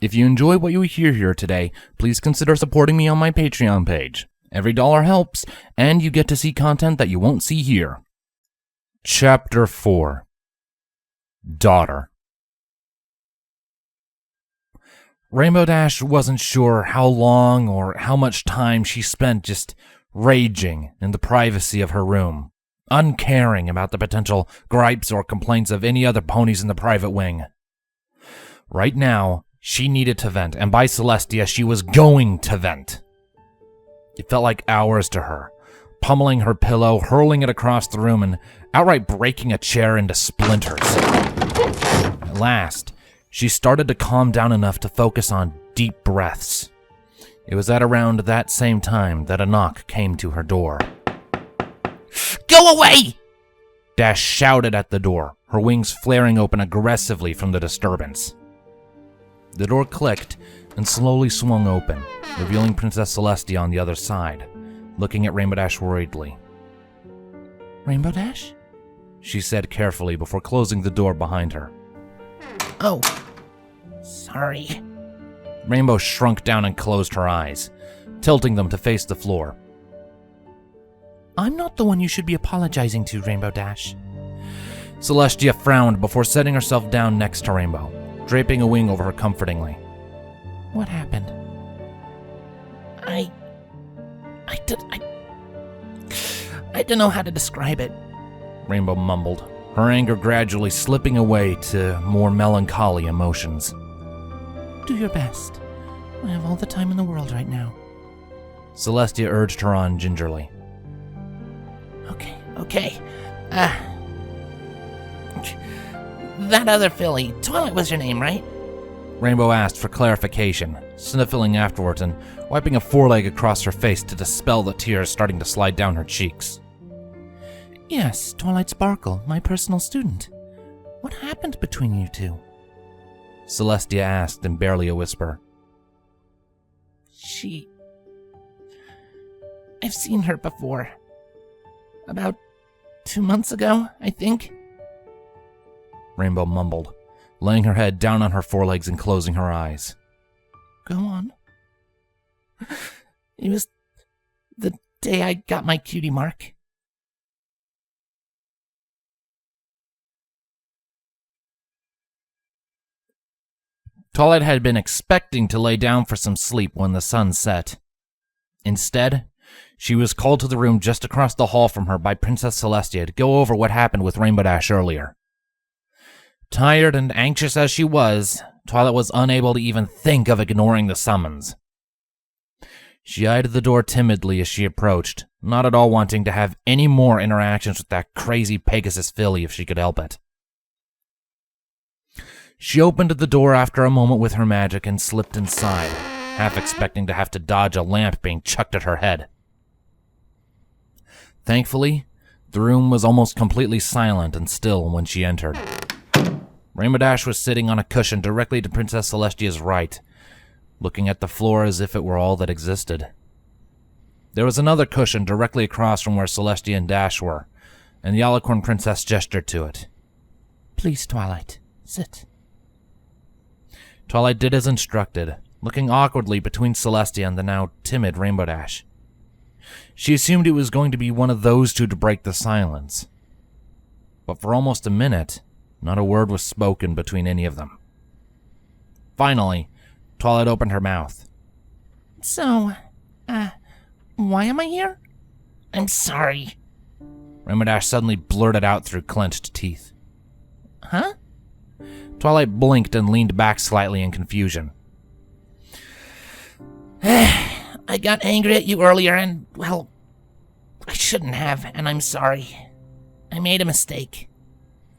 If you enjoy what you hear here today, please consider supporting me on my Patreon page. Every dollar helps, and you get to see content that you won't see here. Chapter 4. Daughter. Rainbow Dash wasn't sure how long or how much time she spent just raging in the privacy of her room, uncaring about the potential gripes or complaints of any other ponies in the private wing. Right now, she needed to vent, and by Celestia, she was going to vent. It felt like hours to her, pummeling her pillow, hurling it across the room, and outright breaking a chair into splinters. At last, she started to calm down enough to focus on deep breaths. It was at around that same time that a knock came to her door. "Go away!" Dash shouted at the door, her wings flaring open aggressively from the disturbance. The door clicked and slowly swung open, revealing Princess Celestia on the other side, looking at Rainbow Dash worriedly. "Rainbow Dash?" she said carefully before closing the door behind her. "Oh, sorry." Rainbow shrunk down and closed her eyes, tilting them to face the floor. "I'm not the one you should be apologizing to, Rainbow Dash." Celestia frowned before setting herself down next to Rainbow, draping a wing over her comfortingly. "What happened?" I don't know how to describe it," Rainbow mumbled, her anger gradually slipping away to more melancholy emotions. "Do your best. I have all the time in the world right now." Celestia urged her on gingerly. Okay. That other filly, Twilight was your name, right? Rainbow asked for clarification, sniffling afterwards and wiping a foreleg across her face to dispel the tears starting to slide down her cheeks. "Yes, Twilight Sparkle, my personal student. What happened between you two?" Celestia asked in barely a whisper. I've seen her before. About 2 months ago, I think." Rainbow mumbled, laying her head down on her forelegs and closing her eyes. "Go on." "It was the day I got my cutie mark." Twilight had been expecting to lay down for some sleep when the sun set. Instead, she was called to the room just across the hall from her by Princess Celestia to go over what happened with Rainbow Dash earlier. Tired and anxious as she was, Twilight was unable to even think of ignoring the summons. She eyed the door timidly as she approached, not at all wanting to have any more interactions with that crazy Pegasus filly if she could help it. She opened the door after a moment with her magic and slipped inside, half expecting to have to dodge a lamp being chucked at her head. Thankfully, the room was almost completely silent and still when she entered. Rainbow Dash was sitting on a cushion directly to Princess Celestia's right, looking at the floor as if it were all that existed. There was another cushion directly across from where Celestia and Dash were, and the Alicorn Princess gestured to it. "Please, Twilight, sit." Twilight did as instructed, looking awkwardly between Celestia and the now timid Rainbow Dash. She assumed it was going to be one of those two to break the silence. But for almost a minute, not a word was spoken between any of them. Finally, Twilight opened her mouth. "So, why am I here?" "I'm sorry." Rainbow Dash suddenly blurted out through clenched teeth. "Huh?" Twilight blinked and leaned back slightly in confusion. "I got angry at you earlier and, well, I shouldn't have, and I'm sorry. I made a mistake,"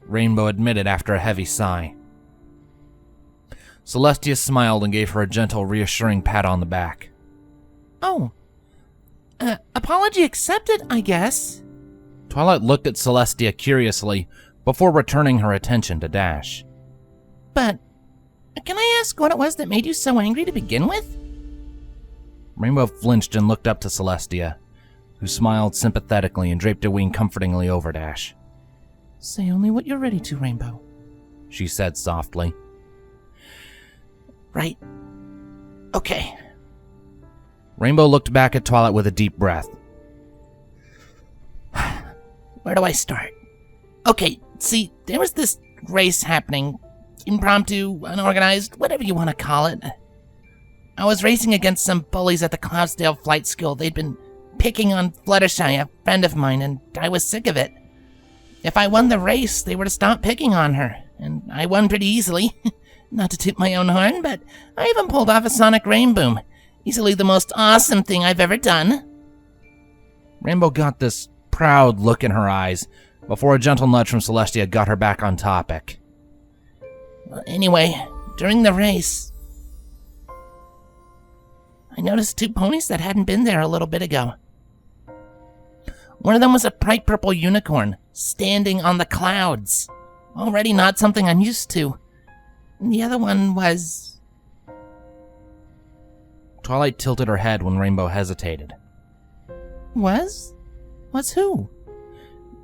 Rainbow admitted after a heavy sigh. Celestia smiled and gave her a gentle, reassuring pat on the back. "Oh, apology accepted, I guess." Twilight looked at Celestia curiously before returning her attention to Dash. "But, can I ask what it was that made you so angry to begin with?" Rainbow flinched and looked up to Celestia, who smiled sympathetically and draped a wing comfortingly over Dash. "Say only what you're ready to, Rainbow," she said softly. right? Okay. Rainbow looked back at Twilight with a deep breath. Where do I start? Okay, see, there was this race happening. Impromptu, unorganized, whatever you want to call it. I was racing against some bullies at the Cloudsdale Flight School. They'd been picking on Fluttershy, a friend of mine, and I was sick of it. If I won the race, they were to stop picking on her, and I won pretty easily. Not to toot my own horn, but I even pulled off a sonic rainboom. Easily the most awesome thing I've ever done. Rainbow got this proud look in her eyes before a gentle nudge from Celestia got her back on topic. Anyway, during the race, I noticed 2 ponies that hadn't been there a little bit ago. One of them was a bright purple unicorn, standing on the clouds. Already not something I'm used to. And the other one was... Twilight tilted her head when Rainbow hesitated. Was? Was who?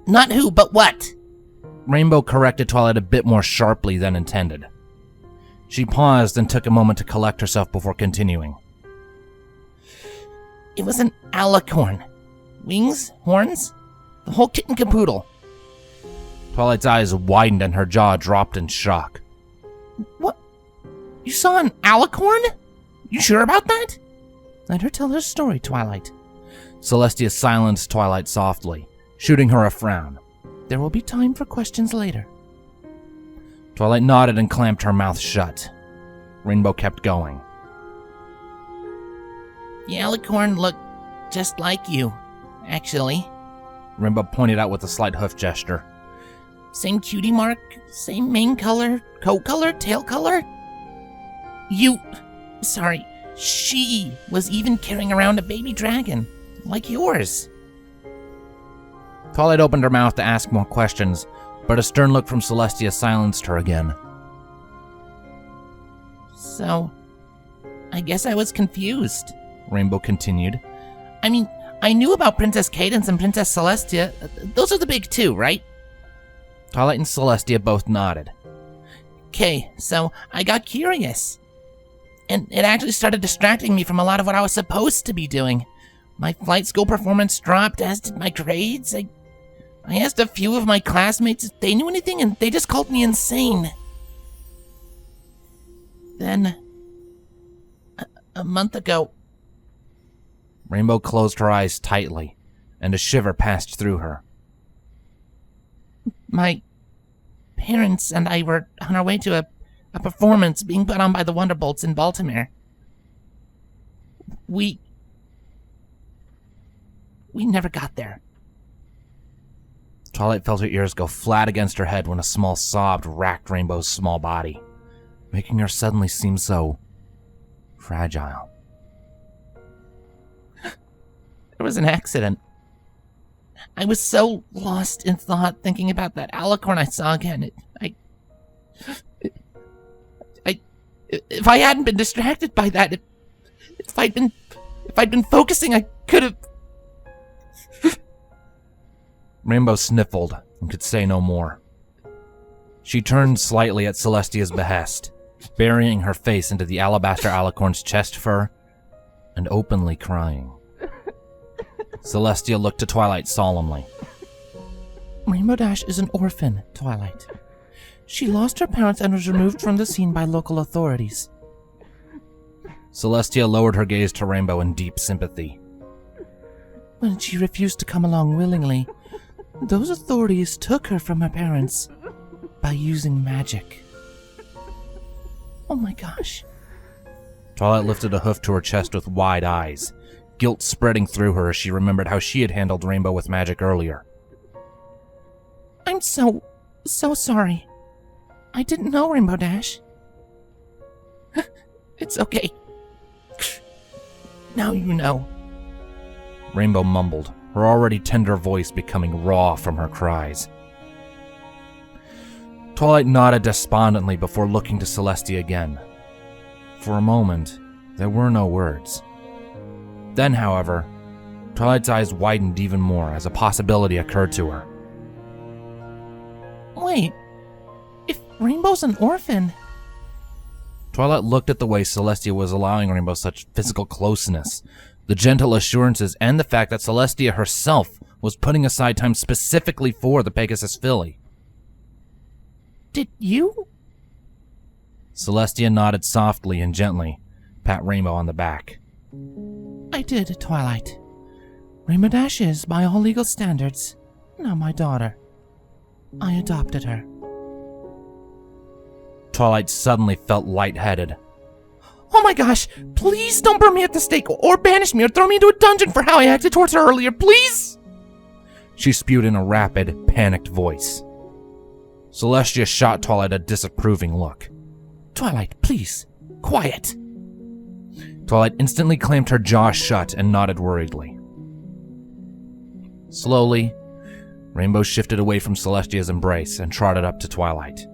Not who, but what? Rainbow corrected Twilight a bit more sharply than intended. She paused and took a moment to collect herself before continuing. It was an alicorn. Wings, horns, the whole kit and caboodle. Twilight's eyes widened and her jaw dropped in shock. What? You saw an alicorn? You sure about that? Let her tell her story, Twilight. Celestia silenced Twilight softly, shooting her a frown. There will be time for questions later. Twilight nodded and clamped her mouth shut. Rainbow kept going. The alicorn looked just like you, actually. Rainbow pointed out with a slight hoof gesture. Same cutie mark, same mane color, coat color, tail color. She was even carrying around a baby dragon, like yours. Twilight opened her mouth to ask more questions, but a stern look from Celestia silenced her again. So, I guess I was confused, Rainbow continued. I mean, I knew about Princess Cadence and Princess Celestia. Those are the big 2, right? Twilight and Celestia both nodded. Okay, so I got curious. And it actually started distracting me from a lot of what I was supposed to be doing. My flight school performance dropped, as did my grades. I asked a few of my classmates if they knew anything, and they just called me insane. Then, a month ago... Rainbow closed her eyes tightly, and a shiver passed through her. My parents and I were on our way to a performance being put on by the Wonderbolts in Baltimore. We never got there. Twilight felt her ears go flat against her head when a small sob racked Rainbow's small body, making her suddenly seem so fragile. It was an accident. I was so lost in thought thinking about that alicorn I saw again. If I hadn't been distracted by that, if I'd been focusing, I could have... Rainbow sniffled and could say no more. She turned slightly at Celestia's behest, burying her face into the alabaster alicorn's chest fur and openly crying. Celestia looked to Twilight solemnly. Rainbow Dash is an orphan, Twilight. She lost her parents and was removed from the scene by local authorities. Celestia lowered her gaze to Rainbow in deep sympathy. When she refused to come along willingly, those authorities took her from her parents by using magic. Oh my gosh. Twilight lifted a hoof to her chest with wide eyes, guilt spreading through her as she remembered how she had handled Rainbow with magic earlier. I'm so sorry. I didn't know, Rainbow Dash. It's okay. Now you know. Rainbow mumbled, her already tender voice becoming raw from her cries. Twilight nodded despondently before looking to Celestia again. For a moment, there were no words. Then, however, Twilight's eyes widened even more as a possibility occurred to her. Wait, if Rainbow's an orphan... Twilight looked at the way Celestia was allowing Rainbow such physical closeness, the gentle assurances, and the fact that Celestia herself was putting aside time specifically for the Pegasus filly. Did you? Celestia nodded softly and gently, pat Rainbow on the back. I did, Twilight. Rainbow Dash is, by all legal standards, now my daughter. I adopted her. Twilight suddenly felt lightheaded. Oh my gosh, please don't burn me at the stake or banish me or throw me into a dungeon for how I acted towards her earlier, please! She spewed in a rapid, panicked voice. Celestia shot Twilight a disapproving look. Twilight, please, quiet. Twilight instantly clamped her jaw shut and nodded worriedly. Slowly, Rainbow shifted away from Celestia's embrace and trotted up to Twilight.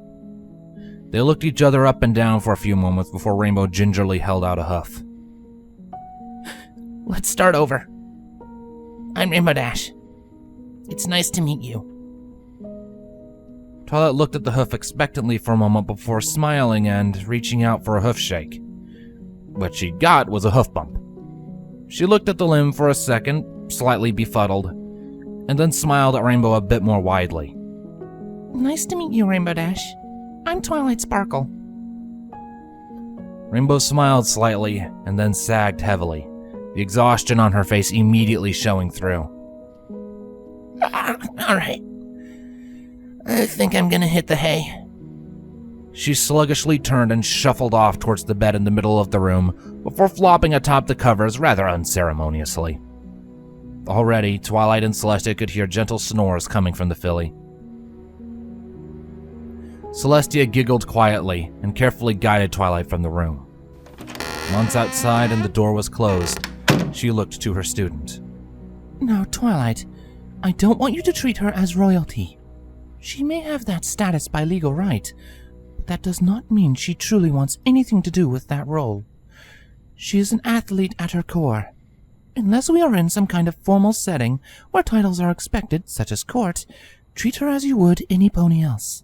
They looked each other up and down for a few moments before Rainbow gingerly held out a hoof. Let's start over. I'm Rainbow Dash. It's nice to meet you. Twilight looked at the hoof expectantly for a moment before smiling and reaching out for a hoof shake. What she got was a hoof bump. She looked at the limb for a second, slightly befuddled, and then smiled at Rainbow a bit more widely. Nice to meet you, Rainbow Dash. I'm Twilight Sparkle. Rainbow smiled slightly and then sagged heavily, the exhaustion on her face immediately showing through. Alright. I think I'm gonna hit the hay. She sluggishly turned and shuffled off towards the bed in the middle of the room before flopping atop the covers rather unceremoniously. Already, Twilight and Celestia could hear gentle snores coming from the filly. Celestia giggled quietly and carefully guided Twilight from the room. Once outside and the door was closed, she looked to her student. Now, Twilight, I don't want you to treat her as royalty. She may have that status by legal right, but that does not mean she truly wants anything to do with that role. She is an athlete at her core. Unless we are in some kind of formal setting where titles are expected, such as court, treat her as you would any pony else.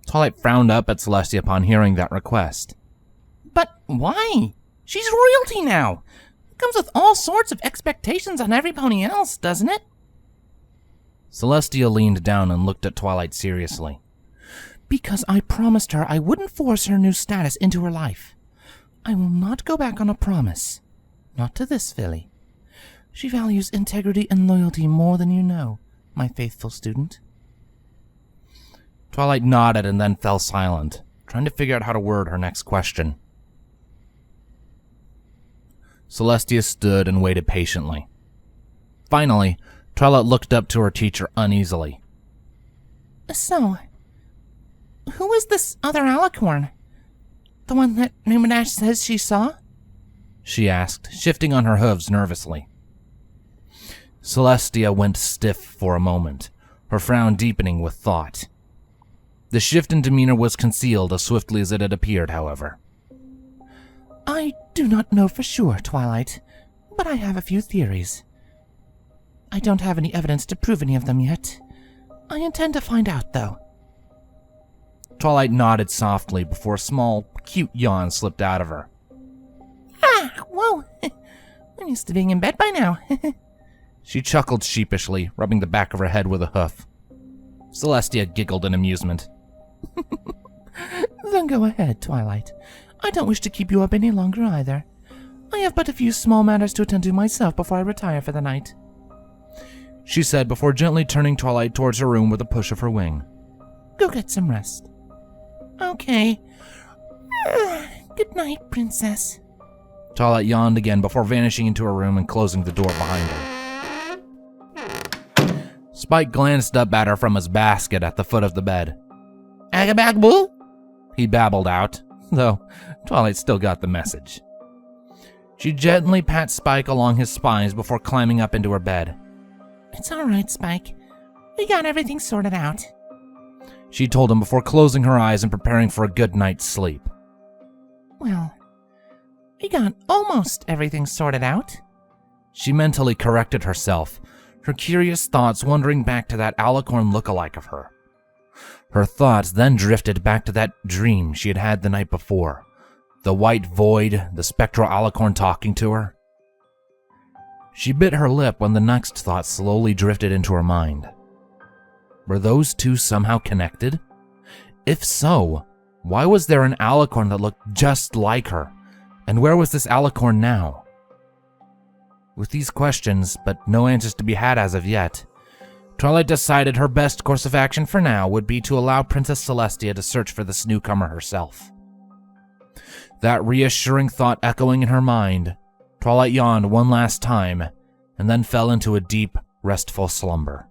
Twilight frowned up at Celestia upon hearing that request. But why? She's royalty now. It comes with all sorts of expectations on every pony else, doesn't it? Celestia leaned down and looked at Twilight seriously. Because I promised her I wouldn't force her new status into her life. I will not go back on a promise. Not to this filly. She values integrity and loyalty more than you know, my faithful student. Twilight nodded and then fell silent, trying to figure out how to word her next question. Celestia stood and waited patiently. Finally, Twilight looked up to her teacher uneasily. So, who is this other alicorn? The one that Rainbow Dash says she saw? She asked, shifting on her hooves nervously. Celestia went stiff for a moment, her frown deepening with thought. The shift in demeanor was concealed as swiftly as it had appeared, however. I do not know for sure, Twilight, but I have a few theories. I don't have any evidence to prove any of them yet. I intend to find out, though. Twilight nodded softly before a small, cute yawn slipped out of her. Ah, whoa. I'm used to being in bed by now. She chuckled sheepishly, rubbing the back of her head with a hoof. Celestia giggled in amusement. Then go ahead, Twilight. I don't wish to keep you up any longer either. I have but a few small matters to attend to myself before I retire for the night, she said before gently turning Twilight towards her room with a push of her wing. Go get some rest. Okay. Good night, Princess. Twilight yawned again before vanishing into her room and closing the door behind her. Spike glanced up at her from his basket at the foot of the bed. Agabagaboo? He babbled out, though Twilight still got the message. She gently pat Spike along his spines before climbing up into her bed. It's all right, Spike. We got everything sorted out, she told him before closing her eyes and preparing for a good night's sleep. Well, we got almost everything sorted out. She mentally corrected herself, her curious thoughts wandering back to that alicorn look-alike of her. Her thoughts then drifted back to that dream she had had the night before. The white void, the spectral alicorn talking to her. She bit her lip when the next thought slowly drifted into her mind. Were those two somehow connected? If so, why was there an alicorn that looked just like her? And where was this alicorn now? With these questions, but no answers to be had as of yet, Twilight decided her best course of action for now would be to allow Princess Celestia to search for this newcomer herself. That reassuring thought echoing in her mind, Twilight yawned one last time and then fell into a deep, restful slumber.